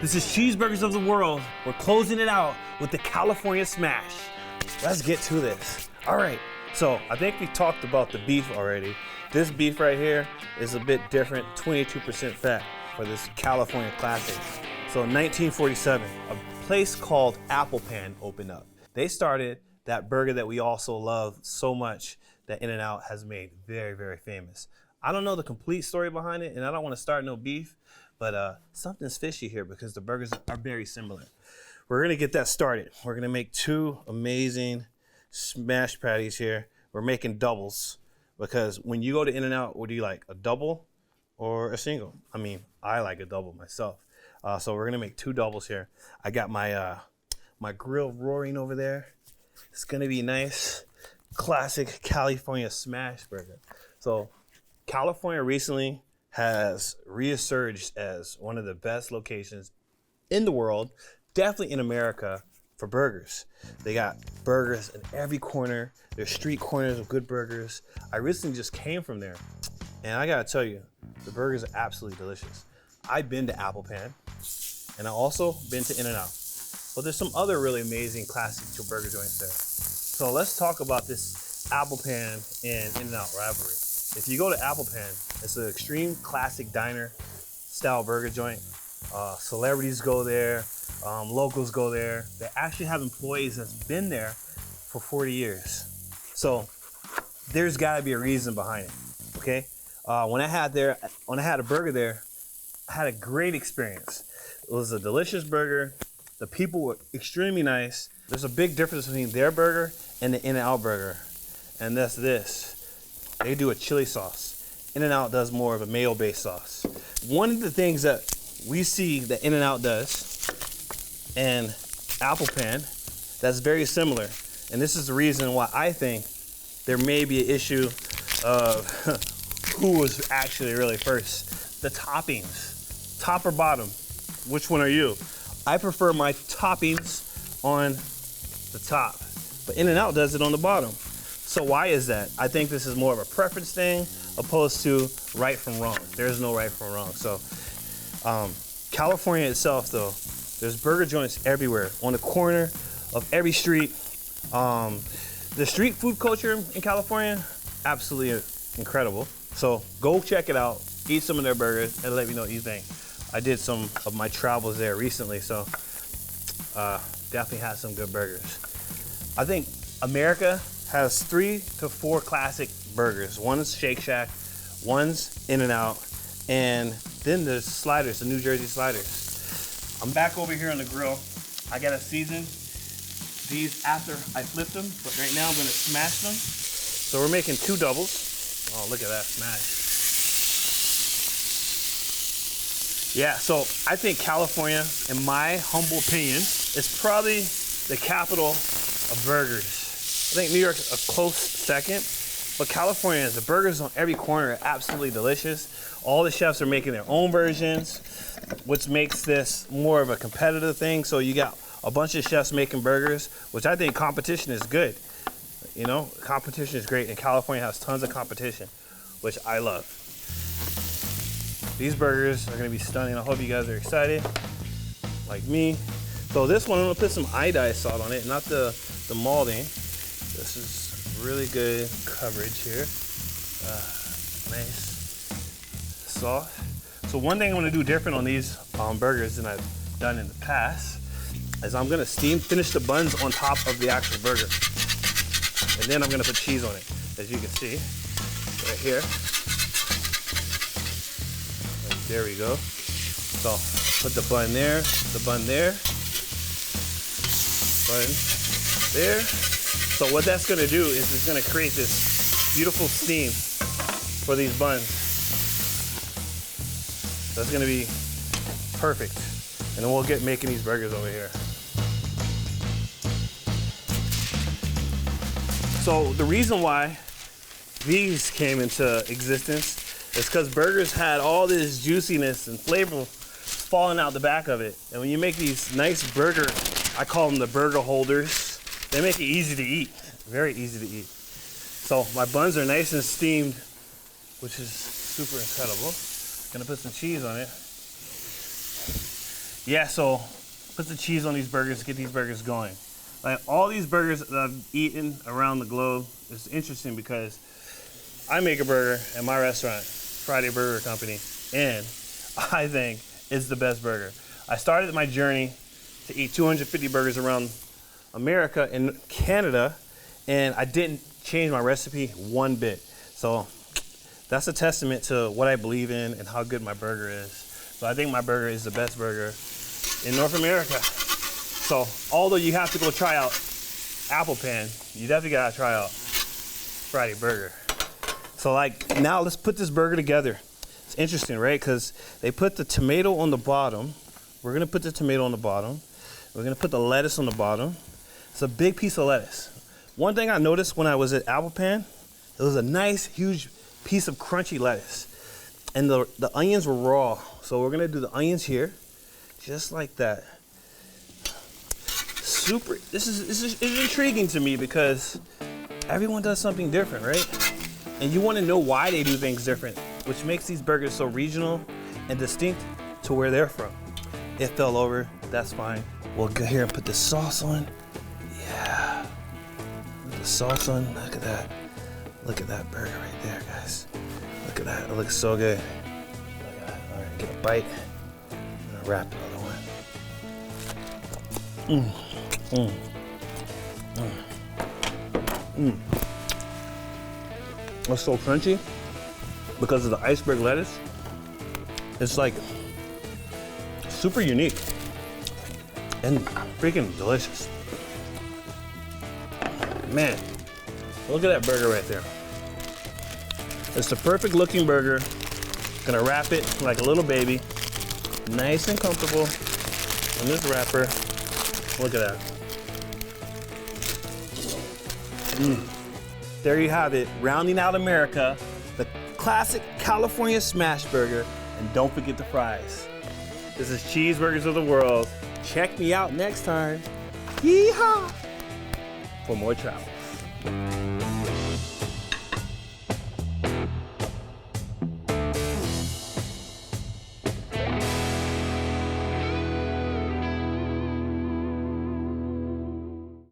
This is Cheeseburgers of the World. We're closing it out with the California Smash. Let's get to this. All right, so I think we talked about the beef already. This beef right here is a bit different, 22% fat for this California classic. So in 1947, a place called Apple Pan opened up. They started that burger that we also love so much that In-N-Out has made very, very famous. I don't know the complete story behind it, and I don't want to start no beef, but something's fishy here because the burgers are very similar. We're gonna get that started. We're gonna make two amazing smash patties here. We're making doubles because when you go to In-N-Out, what do you like, a double or a single? I mean, I like a double myself. So we're gonna make two doubles here. I got my my grill roaring over there. It's gonna be nice, classic California smash burger. So California recently has resurged as one of the best locations in the world, definitely in America, for burgers. They got burgers in every corner. There's street corners of good burgers. I recently just came from there, and I gotta tell you, the burgers are absolutely delicious. I've been to Apple Pan, and I've also been to In-N-Out. But there's some other really amazing classic burger joints there. So let's talk about this Apple Pan and In-N-Out rivalry. If you go to Apple Pan, it's an extreme classic diner style burger joint. Celebrities go there, locals go there. They actually have employees that's been there for 40 years. So there's gotta be a reason behind it, okay? When I had a burger there, I had a great experience. It was a delicious burger. The people were extremely nice. There's a big difference between their burger and the In-N-Out burger, and that's this. They do a chili sauce. In-N-Out does more of a mayo-based sauce. One of the things that we see that In-N-Out does and Apple Pan that's very similar, and this is the reason why I think there may be an issue of who was actually really first. The toppings, top or bottom, which one are you? I prefer my toppings on the top, but In-N-Out does it on the bottom. So why is that? I think this is more of a preference thing opposed to right from wrong. There's no right from wrong. So California itself though, there's burger joints everywhere, on the corner of every street. The street food culture in California, absolutely incredible. So go check it out, eat some of their burgers, and let me know what you think. I did some of my travels there recently, so definitely had some good burgers. I think America has 3 to 4 classic burgers. One's Shake Shack, one's In-N-Out, and then there's sliders, the New Jersey sliders. I'm back over here on the grill. I gotta season these after I flip them, but right now I'm gonna smash them. So we're making 2 doubles. Oh, look at that smash. Yeah, so I think California, in my humble opinion, is probably the capital of burgers. I think New York's a close second, but California, the burgers on every corner are absolutely delicious. All the chefs are making their own versions, which makes this more of a competitive thing. So you got a bunch of chefs making burgers, which I think competition is good. You know, competition is great, and California has tons of competition, which I love. These burgers are gonna be stunning. I hope you guys are excited, like me. So this one, I'm gonna put some iodized salt on it, not the molding. This is really good coverage here. Nice salt. So one thing I'm gonna do different on these burgers than I've done in the past is I'm gonna finish the buns on top of the actual burger. And then I'm gonna put cheese on it, as you can see, right here. There we go. So put the bun there, the bun there, bun there. So what that's gonna do is it's gonna create this beautiful steam for these buns. That's gonna be perfect. And then we'll get making these burgers over here. So the reason why these came into existence is because burgers had all this juiciness and flavor falling out the back of it. And when you make these nice burger, I call them the burger holders, they make it easy to eat, very easy to eat. So my buns are nice and steamed, which is super incredible. Gonna put some cheese on it. Yeah, so put the cheese on these burgers, get these burgers going. Like all these burgers that I've eaten around the globe, it's interesting because I make a burger at my restaurant, Friday Burger Company, and I think it's the best burger. I started my journey to eat 250 burgers around America and Canada, and I didn't change my recipe one bit. So that's a testament to what I believe in and how good my burger is. So I think my burger is the best burger in North America. So although you have to go try out Apple Pan, you definitely gotta try out Friday Burger. So like now let's put this burger together. It's interesting, right? Because they put the tomato on the bottom. We're gonna put the tomato on the bottom. We're gonna put the lettuce on the bottom. It's a big piece of lettuce. One thing I noticed when I was at Apple Pan, it was a nice, huge piece of crunchy lettuce. And the onions were raw. So we're gonna do the onions here, just like that. Super, this is intriguing to me because everyone does something different, right? And you wanna know why they do things different, which makes these burgers so regional and distinct to where they're from. It fell over, that's fine. We'll go here and put the sauce on. Yeah, put the sauce on, look at that. Look at that burger right there, guys. Look at that, it looks so good. Look at that, all right, get a bite. I'm gonna wrap the other one. It's so crunchy because of the iceberg lettuce. It's like super unique and freaking delicious. Man, look at that burger right there. It's the perfect looking burger. Gonna wrap it like a little baby, nice and comfortable in this wrapper. Look at that. There you have it, rounding out America, the classic California smash burger, and don't forget the fries. This is Cheeseburgers of the World. Check me out next time. Yeehaw! For more travels.